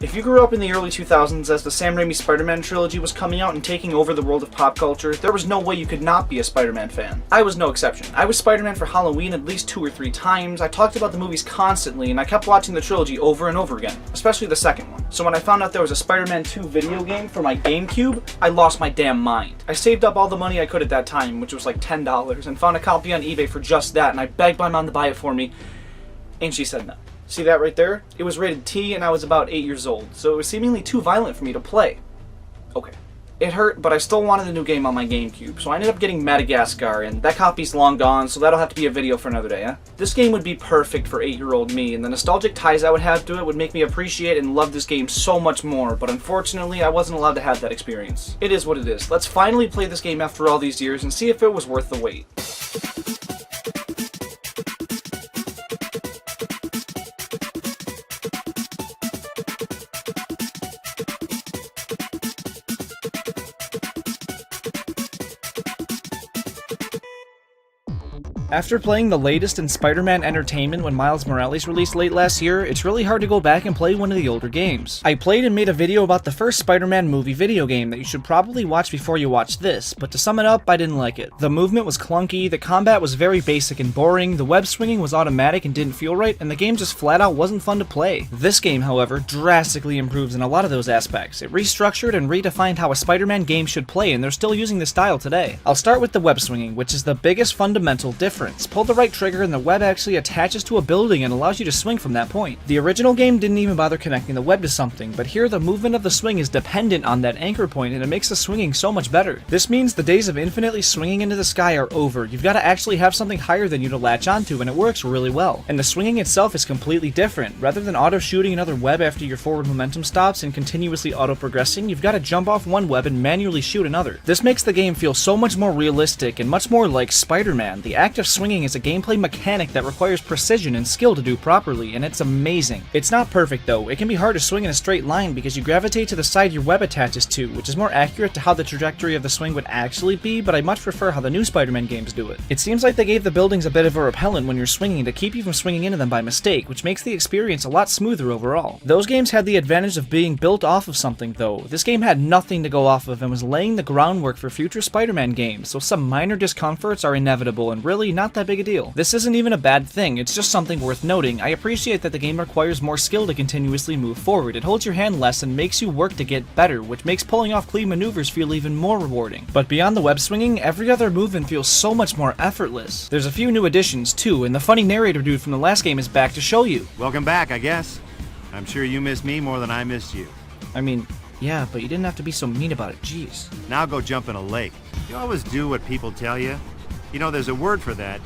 If you grew up in the early 2000s as the Sam Raimi Spider-Man trilogy was coming out and taking over the world of pop culture, there was no way you could not be a Spider-Man fan. I was no exception. I was Spider-Man for Halloween at least 2 or 3 times, I talked about the movies constantly, and I kept watching the trilogy over and over again, especially the second one. So when I found out there was a Spider-Man 2 video game for my GameCube, I lost my damn mind. I saved up all the money I could at that time, which was like $10, and found a copy on eBay for just that, and I begged my mom to buy it for me, and she said no. See that right there? It was rated T and I was about 8 years old, so it was seemingly too violent for me to play. Okay. It hurt, but I still wanted the new game on my GameCube, so I ended up getting Madagascar, and that copy's long gone, so that'll have to be a video for another day, huh? This game would be perfect for 8-year-old me, and the nostalgic ties I would have to it would make me appreciate and love this game so much more, but unfortunately, I wasn't allowed to have that experience. It is what it is. Let's finally play this game after all these years and see if it was worth the wait. After playing the latest in Spider-Man Entertainment when Miles Morales released late last year, it's really hard to go back and play one of the older games. I played and made a video about the first Spider-Man movie video game that you should probably watch before you watch this, but to sum it up, I didn't like it. The movement was clunky, the combat was very basic and boring, the web swinging was automatic and didn't feel right, and the game just flat out wasn't fun to play. This game, however, drastically improves in a lot of those aspects. It restructured and redefined how a Spider-Man game should play, and they're still using this style today. I'll start with the web swinging, which is the biggest fundamental difference. Pull the right trigger and the web actually attaches to a building and allows you to swing from that point. The original game didn't even bother connecting the web to something, but here the movement of the swing is dependent on that anchor point and it makes the swinging so much better. This means the days of infinitely swinging into the sky are over. You've got to actually have something higher than you to latch onto, and it works really well. And the swinging itself is completely different. Rather than auto-shooting another web after your forward momentum stops and continuously auto-progressing, you've got to jump off one web and manually shoot another. This makes the game feel so much more realistic and much more like Spider-Man. The act of swinging is a gameplay mechanic that requires precision and skill to do properly, and it's amazing. It's not perfect though. It can be hard to swing in a straight line because you gravitate to the side your web attaches to, which is more accurate to how the trajectory of the swing would actually be, but I much prefer how the new Spider-Man games do it. It seems like they gave the buildings a bit of a repellent when you're swinging to keep you from swinging into them by mistake, which makes the experience a lot smoother overall. Those games had the advantage of being built off of something though. This game had nothing to go off of and was laying the groundwork for future Spider-Man games, so some minor discomforts are inevitable and really not that big a deal. This isn't even a bad thing, it's just something worth noting. I appreciate that the game requires more skill to continuously move forward. It holds your hand less and makes you work to get better, which makes pulling off clean maneuvers feel even more rewarding. But beyond the web swinging, every other movement feels so much more effortless. There's a few new additions too, and the funny narrator dude from the last game is back to show you. Welcome back, I guess. I'm sure you miss me more than I miss you. I mean, yeah, but you didn't have to be so mean about it, jeez. Now go jump in a lake. You always do what people tell you. You know, there's a word for that.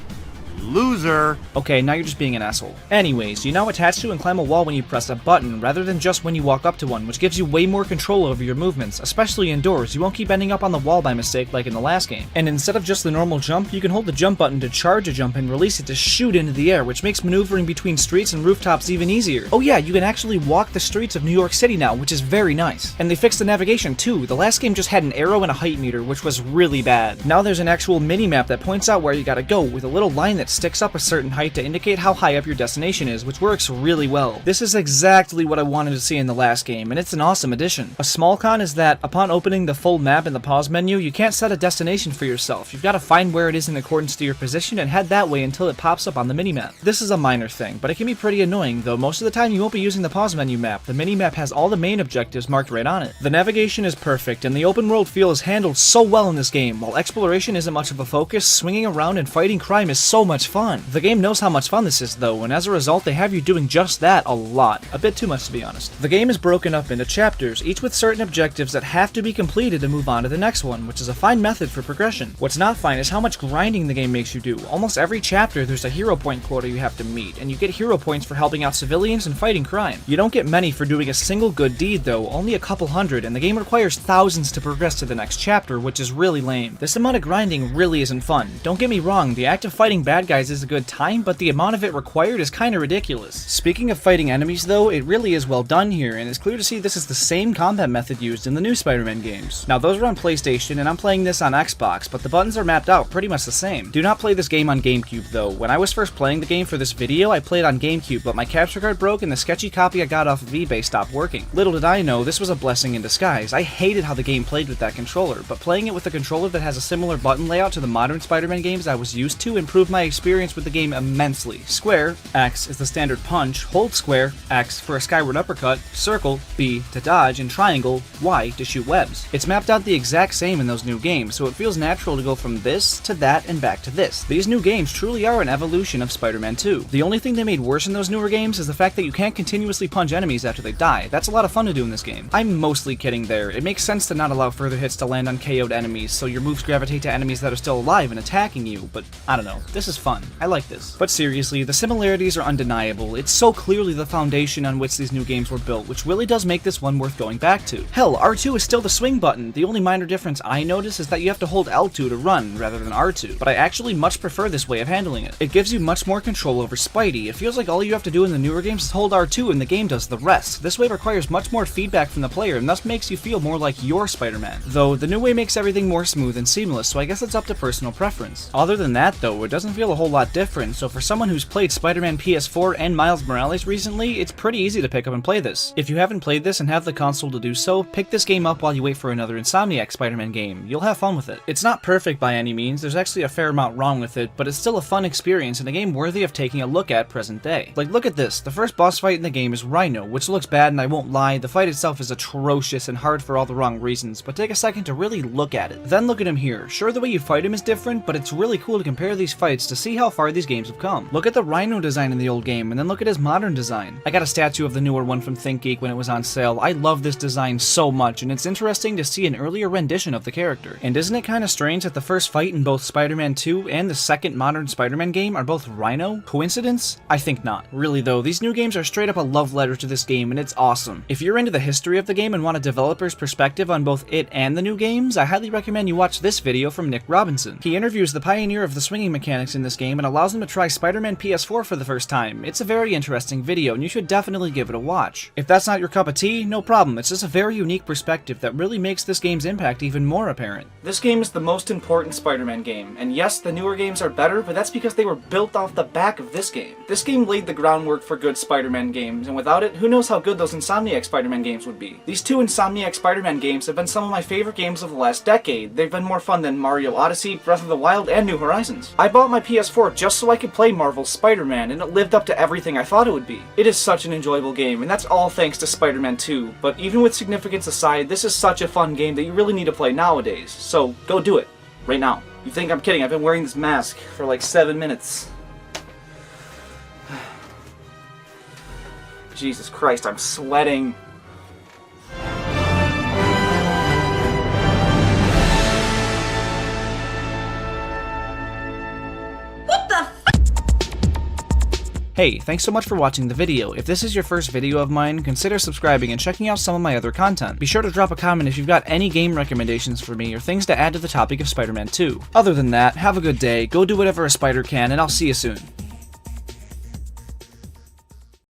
Loser! Okay, now you're just being an asshole. Anyways, you now attach to and climb a wall when you press a button, rather than just when you walk up to one, which gives you way more control over your movements, especially indoors. You won't keep ending up on the wall by mistake like in the last game. And instead of just the normal jump, you can hold the jump button to charge a jump and release it to shoot into the air, which makes maneuvering between streets and rooftops even easier. Oh yeah, you can actually walk the streets of New York City now, which is very nice. And they fixed the navigation too. The last game just had an arrow and a height meter, which was really bad. Now there's an actual mini-map that points out where you gotta go, with a little line that sticks up a certain height to indicate how high up your destination is, which works really well. This is exactly what I wanted to see in the last game, and it's an awesome addition. A small con is that, upon opening the full map in the pause menu, you can't set a destination for yourself. You've got to find where it is in accordance to your position and head that way until it pops up on the minimap. This is a minor thing, but it can be pretty annoying, though most of the time you won't be using the pause menu map. The minimap has all the main objectives marked right on it. The navigation is perfect, and the open world feel is handled so well in this game. While exploration isn't much of a focus, swinging around and fighting crime is so much fun. The game knows how much fun this is though, and as a result they have you doing just that a lot. A bit too much to be honest. The game is broken up into chapters, each with certain objectives that have to be completed to move on to the next one, which is a fine method for progression. What's not fine is how much grinding the game makes you do. Almost every chapter there's a hero point quota you have to meet, and you get hero points for helping out civilians and fighting crime. You don't get many for doing a single good deed though, only a couple hundred, and the game requires thousands to progress to the next chapter, which is really lame. This amount of grinding really isn't fun. Don't get me wrong, the act of fighting bad bad guys is a good time, but the amount of it required is kinda ridiculous. Speaking of fighting enemies though, it really is well done here, and it's clear to see this is the same combat method used in the new Spider-Man games. Now those are on PlayStation, and I'm playing this on Xbox, but the buttons are mapped out pretty much the same. Do not play this game on GameCube though. When I was first playing the game for this video, I played on GameCube, but my capture card broke and the sketchy copy I got off of eBay stopped working. Little did I know, this was a blessing in disguise. I hated how the game played with that controller, but playing it with a controller that has a similar button layout to the modern Spider-Man games I was used to improved my experience with the game immensely. Square, X, is the standard punch, hold square, X, for a skyward uppercut, circle, B, to dodge, and triangle, Y, to shoot webs. It's mapped out the exact same in those new games, so it feels natural to go from this to that and back to this. These new games truly are an evolution of Spider-Man 2. The only thing they made worse in those newer games is the fact that you can't continuously punch enemies after they die. That's a lot of fun to do in this game. I'm mostly kidding there. It makes sense to not allow further hits to land on KO'd enemies, so your moves gravitate to enemies that are still alive and attacking you, but I don't know. This is fun. I like this. But seriously, the similarities are undeniable. It's so clearly the foundation on which these new games were built, which really does make this one worth going back to. Hell, R2 is still the swing button. The only minor difference I notice is that you have to hold L2 to run rather than R2, but I actually much prefer this way of handling it. It gives you much more control over Spidey. It feels like all you have to do in the newer games is hold R2 and the game does the rest. This way requires much more feedback from the player and thus makes you feel more like you're Spider-Man. Though, the new way makes everything more smooth and seamless, so I guess it's up to personal preference. Other than that though, it doesn't feel a whole lot different, so for someone who's played Spider-Man PS4 and Miles Morales recently, it's pretty easy to pick up and play this. If you haven't played this and have the console to do so, pick this game up while you wait for another Insomniac Spider-Man game. You'll have fun with it. It's not perfect by any means, there's actually a fair amount wrong with it, but it's still a fun experience and a game worthy of taking a look at present day. Like, look at this. The first boss fight in the game is Rhino, which looks bad and I won't lie, the fight itself is atrocious and hard for all the wrong reasons, but take a second to really look at it. Then look at him here. Sure, the way you fight him is different, but it's really cool to compare these fights to see how far these games have come. Look at the Rhino design in the old game, and then look at his modern design. I got a statue of the newer one from ThinkGeek when it was on sale. I love this design so much, and it's interesting to see an earlier rendition of the character. And isn't it kinda strange that the first fight in both Spider-Man 2 and the second modern Spider-Man game are both Rhino? Coincidence? I think not. Really though, these new games are straight up a love letter to this game, and it's awesome. If you're into the history of the game and want a developer's perspective on both it and the new games, I highly recommend you watch this video from Nick Robinson. He interviews the pioneer of the swinging mechanics in this game and allows him to try Spider-Man PS4 for the first time. It's a very interesting video, and you should definitely give it a watch. If that's not your cup of tea, no problem. It's just a very unique perspective that really makes this game's impact even more apparent. This game is the most important Spider-Man game, and yes, the newer games are better, but that's because they were built off the back of this game. This game laid the groundwork for good Spider-Man games, and without it, who knows how good those Insomniac Spider-Man games would be. These two Insomniac Spider-Man games have been some of my favorite games of the last decade. They've been more fun than Mario Odyssey, Breath of the Wild, and New Horizons. I bought my PS4 just so I could play Marvel's Spider-Man, and it lived up to everything I thought it would be. It is such an enjoyable game, and that's all thanks to Spider-Man 2, but even with significance aside, this is such a fun game that you really need to play nowadays, so go do it. Right now. You think I'm kidding? I've been wearing this mask for like 7 minutes. Jesus Christ, I'm sweating. Hey, thanks so much for watching the video. If this is your first video of mine, consider subscribing and checking out some of my other content. Be sure to drop a comment if you've got any game recommendations for me or things to add to the topic of Spider-Man 2. Other than that, have a good day, go do whatever a spider can, and I'll see you soon.